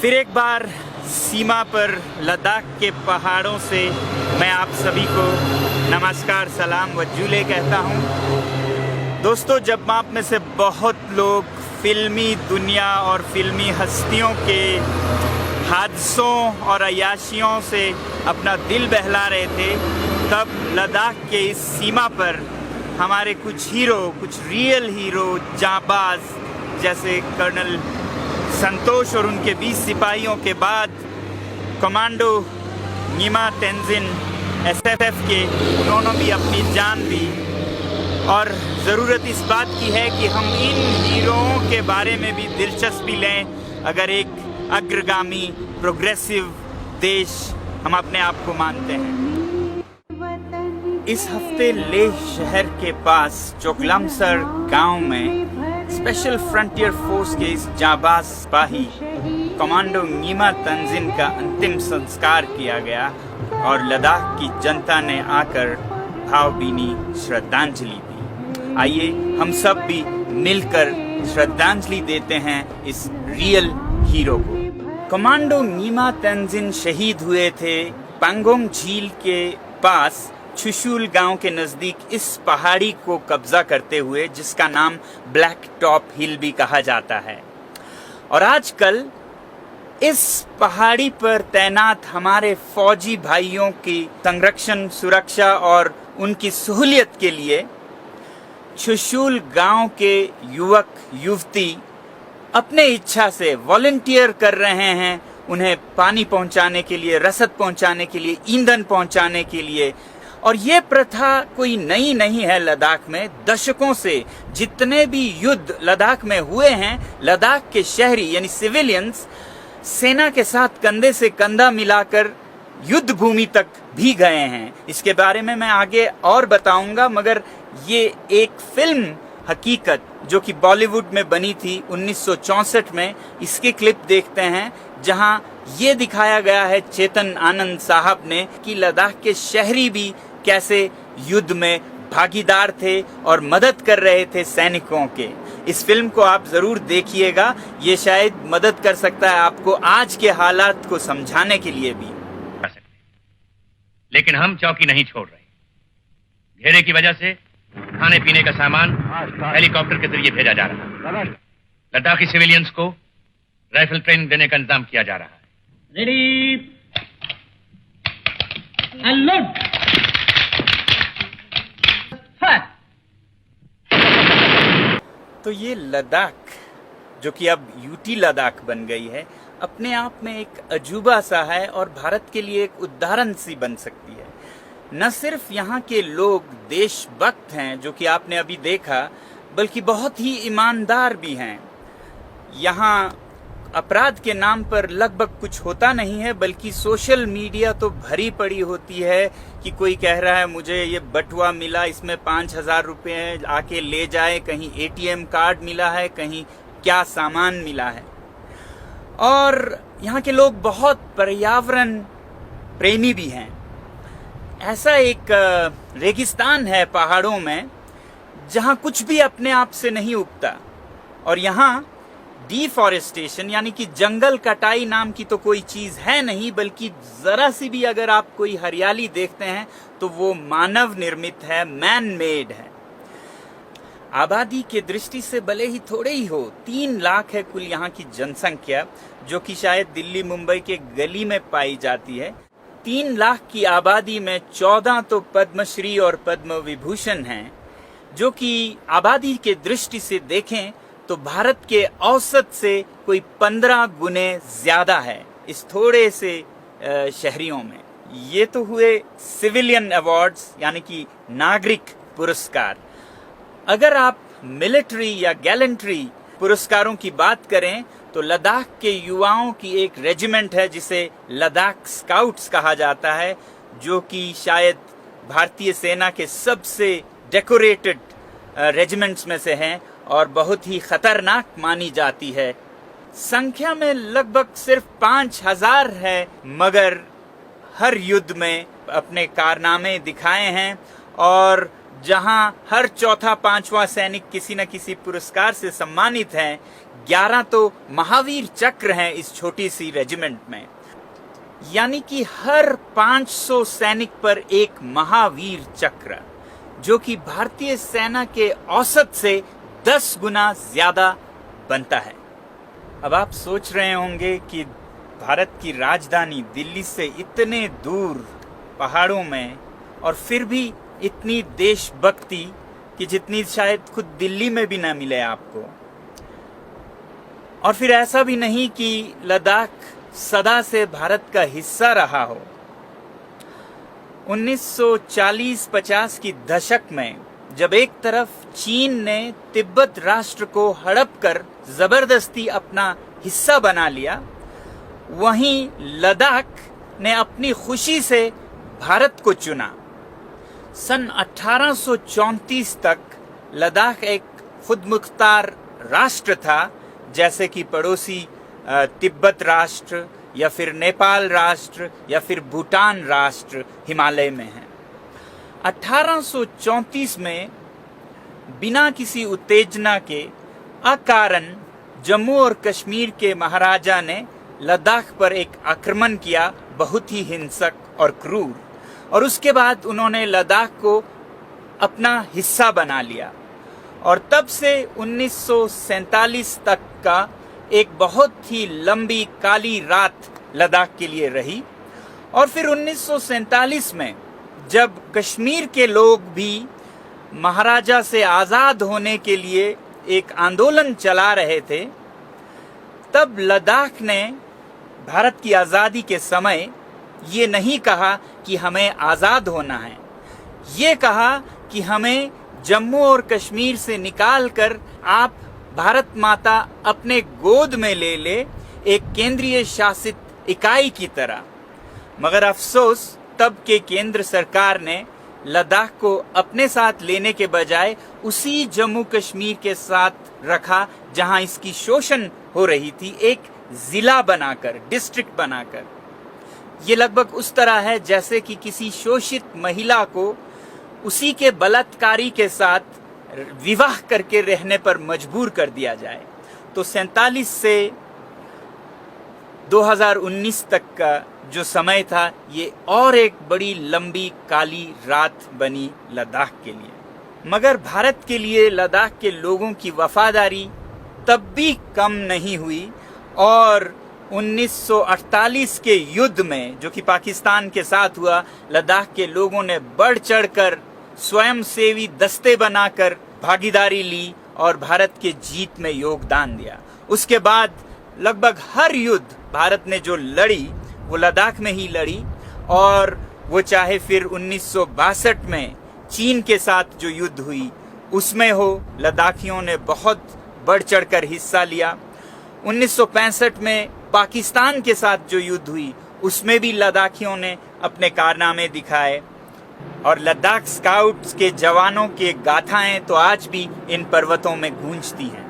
फिर एक बार सीमा पर लद्दाख के पहाड़ों से मैं आप सभी को नमस्कार, सलाम व जूले कहता हूँ। दोस्तों, जब आप में से बहुत लोग फिल्मी दुनिया और फिल्मी हस्तियों के हादसों और अय्याशियों से अपना दिल बहला रहे थे, तब लद्दाख के इस सीमा पर हमारे कुछ हीरो, कुछ रियल हीरो जांबाज जैसे कर्नल संतोष और उनके 20 सिपाहियों के बाद कमांडो न्यीमा तेंजिन एसएफएफ के, उन्होंने भी अपनी जान दी। और ज़रूरत इस बात की है कि हम इन हीरोओं के बारे में भी दिलचस्पी लें अगर एक अग्रगामी प्रोग्रेसिव देश हम अपने आप को मानते हैं। इस हफ्ते लेह शहर के पास चोकलामसर गांव में स्पेशल फ्रंटियर फोर्स के इस जाबाज सिपाही कमांडो न्यीमा तेंजिन का अंतिम संस्कार किया गया और लद्दाख की जनता ने आकर भावभीनी श्रद्धांजलि दी। आइए हम सब भी मिलकर श्रद्धांजलि देते हैं इस रियल हीरो को। कमांडो न्यीमा तेंजिन शहीद हुए थे पैंगोंग झील के पास चुशुल गांव के नजदीक इस पहाड़ी को कब्जा करते हुए, जिसका नाम ब्लैक टॉप हिल भी कहा जाता है। और आजकल इस पहाड़ी पर तैनात हमारे फौजी भाइयों की संरक्षण, सुरक्षा और उनकी सहूलियत के लिए चुशुल गांव के युवक युवती अपने इच्छा से वॉलंटियर कर रहे हैं, उन्हें पानी पहुंचाने के लिए, रसद पहुंचाने के लिए, ईंधन पहुंचाने के लिए। और ये प्रथा कोई नई नहीं है लद्दाख में। दशकों से जितने भी युद्ध लद्दाख में हुए हैं, लद्दाख के शहरी यानी सिविलियंस सेना के साथ कंधे से कंधा मिलाकर युद्ध भूमि तक भी गए हैं। इसके बारे में मैं आगे और बताऊंगा, मगर ये एक फिल्म हकीकत जो कि बॉलीवुड में बनी थी 1964 में, इसके क्लिप देखते हैं जहां ये दिखाया गया है चेतन आनंद साहब ने कि लद्दाख के शहरी भी कैसे युद्ध में भागीदार थे और मदद कर रहे थे सैनिकों के। इस फिल्म को आप जरूर देखिएगा, ये शायद मदद कर सकता है आपको आज के हालात को समझाने के लिए भी। लेकिन हम चौकी नहीं छोड़ रहे। घेरे की वजह से खाने पीने का सामान हेलीकॉप्टर के जरिए भेजा जा रहा है। लद्दाखी सिविलियंस को राइफल ट्रेनिंग देने का इंतजाम किया जा रहा है। Ready and load. तो ये लद्दाख जो कि अब यूटी लद्दाख बन गई है, अपने आप में एक अजूबा सा है और भारत के लिए एक उदाहरण सी बन सकती है। न सिर्फ यहाँ के लोग देशभक्त हैं जो कि आपने अभी देखा, बल्कि बहुत ही ईमानदार भी हैं। यहाँ अपराध के नाम पर लगभग कुछ होता नहीं है, बल्कि सोशल मीडिया तो भरी पड़ी होती है कि कोई कह रहा है मुझे ये बटुआ मिला, इसमें 5,000 रुपए हैं, आके ले जाए, कहीं एटीएम कार्ड मिला है, कहीं क्या सामान मिला है। और यहाँ के लोग बहुत पर्यावरण प्रेमी भी हैं। ऐसा एक रेगिस्तान है पहाड़ों में जहाँ कुछ भी अपने आप से नहीं उगता, और यहाँ डिफॉरेस्टेशन यानी कि जंगल कटाई नाम की तो कोई चीज है नहीं, बल्कि जरा सी भी अगर आप कोई हरियाली देखते हैं तो वो मानव निर्मित है, मैन मेड है। आबादी के दृष्टि से भले ही थोड़े ही हो, 3 लाख है कुल यहाँ की जनसंख्या, जो कि शायद दिल्ली मुंबई के गली में पाई जाती है। 3 लाख की आबादी में 14 तो पद्मश्री और पद्म विभूषण हैं, जो कि आबादी के दृष्टि से देखें तो भारत के औसत से कोई 15 गुने ज्यादा है इस थोड़े से शहरियों में। ये तो हुए सिविलियन अवार्ड्स यानी कि नागरिक पुरस्कार। अगर आप मिलिट्री या गैलेंट्री पुरस्कारों की बात करें तो लद्दाख के युवाओं की एक रेजिमेंट है जिसे लद्दाख स्काउट्स कहा जाता है, जो कि शायद भारतीय सेना के सबसे डेकोरेटेड रेजिमेंट्स में से हैं और बहुत ही खतरनाक मानी जाती है। संख्या में लगभग सिर्फ 5,000 है, मगर हर युद्ध में अपने कारनामे दिखाए हैं और जहां हर चौथा पांचवा सैनिक किसी न किसी पुरस्कार से सम्मानित हैं, 11 तो महावीर चक्र हैं इस छोटी सी रेजिमेंट में। यानी कि हर 500 सैनिक पर एक महावीर चक्र, जो कि भारतीय सेना के औसत से 10 गुना ज्यादा बनता है। अब आप सोच रहे होंगे कि भारत की राजधानी दिल्ली से इतने दूर पहाड़ों में, और फिर भी इतनी देशभक्ति कि जितनी शायद खुद दिल्ली में भी ना मिले आपको। और फिर ऐसा भी नहीं कि लद्दाख सदा से भारत का हिस्सा रहा हो। 1940-50 की दशक में जब एक तरफ चीन ने तिब्बत राष्ट्र को हड़प कर जबरदस्ती अपना हिस्सा बना लिया, वहीं लद्दाख ने अपनी खुशी से भारत को चुना। सन 1834 तक लद्दाख एक खुदमुख्तार राष्ट्र था, जैसे कि पड़ोसी तिब्बत राष्ट्र या फिर नेपाल राष्ट्र या फिर भूटान राष्ट्र हिमालय में है। 1834 में बिना किसी उत्तेजना के अकारण जम्मू और कश्मीर के महाराजा ने लद्दाख पर एक आक्रमण किया, बहुत ही हिंसक और क्रूर, और उसके बाद उन्होंने लद्दाख को अपना हिस्सा बना लिया। और तब से 1947 तक का एक बहुत ही लंबी काली रात लद्दाख के लिए रही। और फिर 1947 में जब कश्मीर के लोग भी महाराजा से आज़ाद होने के लिए एक आंदोलन चला रहे थे, तब लद्दाख ने भारत की आज़ादी के समय ये नहीं कहा कि हमें आज़ाद होना है, ये कहा कि हमें जम्मू और कश्मीर से निकालकर आप भारत माता अपने गोद में ले ले, एक केंद्रीय शासित इकाई की तरह। मगर अफसोस तब के केंद्र सरकार ने लद्दाख को अपने साथ लेने के बजाय उसी जम्मू कश्मीर के साथ रखा जहां इसकी शोषण हो रही थी, एक जिला बनाकर, डिस्ट्रिक्ट बनाकर। ये लगभग उस तरह है जैसे कि किसी शोषित महिला को उसी के बलात्कारी के साथ विवाह करके रहने पर मजबूर कर दिया जाए। तो 47 से 2019 तक का जो समय था, ये और एक बड़ी लंबी काली रात बनी लद्दाख के लिए। मगर भारत के लिए लद्दाख के लोगों की वफादारी तब भी कम नहीं हुई, और 1948 के युद्ध में, जो कि पाकिस्तान के साथ हुआ, लद्दाख के लोगों ने बढ़ चढ़कर स्वयंसेवी दस्ते बनाकर भागीदारी ली और भारत के जीत में योगदान दिया। उसके बाद लगभग हर युद्ध भारत ने जो लड़ी वो लद्दाख में ही लड़ी, और वो चाहे फिर 1962 में चीन के साथ जो युद्ध हुई उसमें हो, लद्दाखियों ने बहुत बढ़ चढ़कर हिस्सा लिया। 1965 में पाकिस्तान के साथ जो युद्ध हुई उसमें भी लद्दाखियों ने अपने कारनामे दिखाए, और लद्दाख स्काउट्स के जवानों के गाथाएं तो आज भी इन पर्वतों में गूंजती हैं।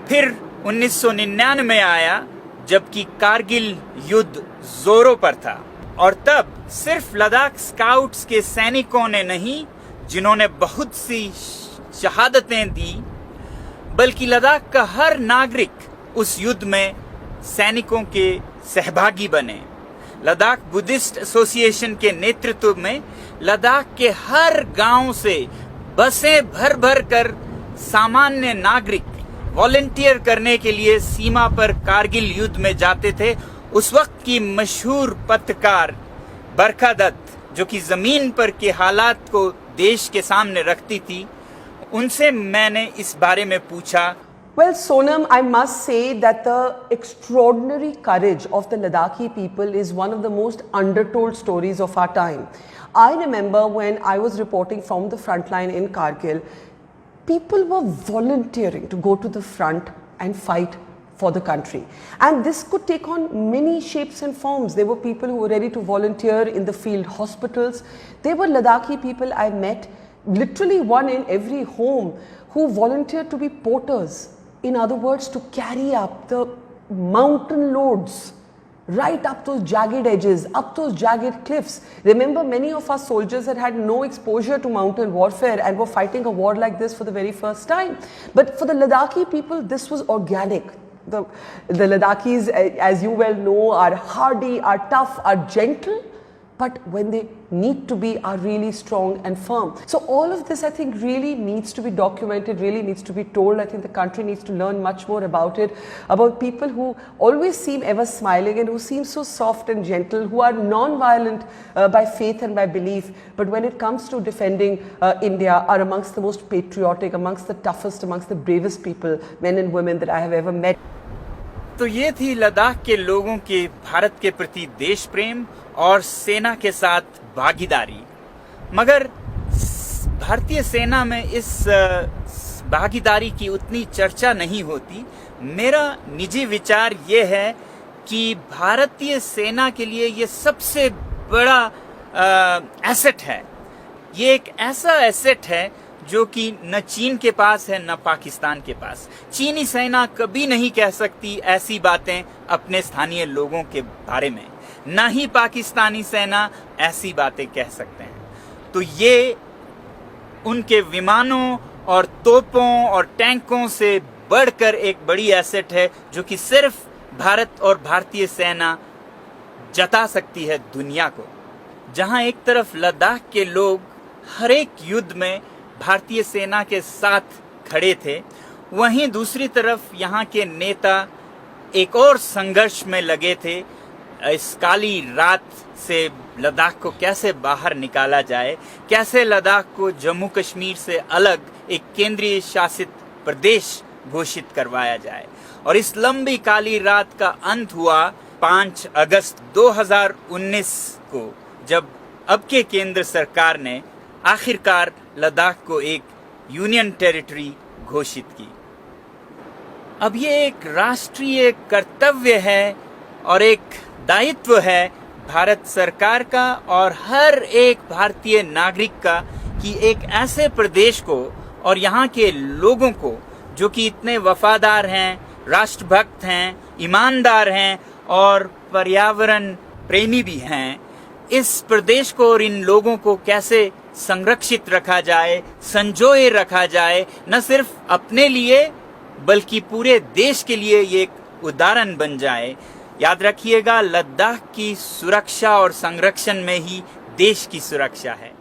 फिर 1999 आया, जबकि कारगिल युद्ध जोरों पर था, और तब सिर्फ लद्दाख स्काउट्स के सैनिकों ने नहीं, जिन्होंने बहुत सी शहादतें दी, बल्कि लद्दाख का हर नागरिक उस युद्ध में सैनिकों के सहभागी बने। लद्दाख बुद्धिस्ट एसोसिएशन के नेतृत्व में लद्दाख के हर गांव से बसें भर भर कर सामान्य नागरिक वॉलंटियर करने के लिए सीमा पर कारगिल युद्ध में जाते थे। उस वक्त की मशहूर पत्रकार बरखा दत्त, जो कि जमीन पर के हालात को देश के सामने रखती थी, उनसे मैंने इस बारे में पूछा। Well, Sonam, I must say that the extraordinary courage of the Ladakhi people is one of the most undertold stories of our time. I remember when I was reporting from the front line in Kargil, people were volunteering to go to the front and fight for the country. And this could take on many shapes and forms. There were people who were ready to volunteer in the field hospitals. There were Ladakhi people I met, literally one in every home, who volunteered to be porters. In other words, to carry up the mountain loads right up those jagged edges, up those jagged cliffs. Remember, many of our soldiers had no exposure to mountain warfare and were fighting a war like this for the very first time. But for the Ladakhi people, this was organic. The Ladakhis, as you well know, are hardy, are tough, are gentle, but when they need to be, are really strong and firm. So all of this, I think, really needs to be documented, really needs to be told. I think the country needs to learn much more about it, about people who always seem ever smiling and who seem so soft and gentle, who are non-violent by faith and by belief, but when it comes to defending India, are amongst the most patriotic, amongst the toughest, amongst the bravest people, men and women, that I have ever met. तो ये थी लद्दाख के लोगों के भारत के प्रति देश प्रेम और सेना के साथ भागीदारी। मगर भारतीय सेना में इस भागीदारी की उतनी चर्चा नहीं होती। मेरा निजी विचार ये है कि भारतीय सेना के लिए ये सबसे बड़ा एसेट है। ये एक ऐसा एसेट है जो कि न चीन के पास है न पाकिस्तान के पास। चीनी सेना कभी नहीं कह सकती ऐसी बातें अपने स्थानीय लोगों के बारे में, न ही पाकिस्तानी सेना ऐसी बातें कह सकते हैं। तो ये उनके विमानों और तोपों और टैंकों से बढ़कर एक बड़ी एसेट है जो कि सिर्फ भारत और भारतीय सेना जता सकती है दुनिया को। जहां एक तरफ लद्दाख के लोग हर एक युद्ध में भारतीय सेना के साथ खड़े थे, वहीं दूसरी तरफ यहाँ के नेता एक और संघर्ष में लगे थे। इस काली रात से लद्दाख को कैसे बाहर निकाला जाए, कैसे लद्दाख को जम्मू कश्मीर से अलग एक केंद्रीय शासित प्रदेश घोषित करवाया जाए। और इस लंबी काली रात का अंत हुआ 5 अगस्त 2019 को, जब अब के केंद्र सरकार ने आखिरकार लद्दाख को एक यूनियन टेरिटरी घोषित की। अब ये एक राष्ट्रीय कर्तव्य है और एक दायित्व है भारत सरकार का और हर एक भारतीय नागरिक का कि एक ऐसे प्रदेश को और यहाँ के लोगों को जो कि इतने वफादार हैं, राष्ट्रभक्त हैं, ईमानदार हैं और पर्यावरण प्रेमी भी हैं, इस प्रदेश को और इन लोगों को कैसे संरक्षित रखा जाए, संजोए रखा जाए, न सिर्फ अपने लिए बल्कि पूरे देश के लिए ये एक उदाहरण बन जाए। याद रखिएगा, लद्दाख की सुरक्षा और संरक्षण में ही देश की सुरक्षा है।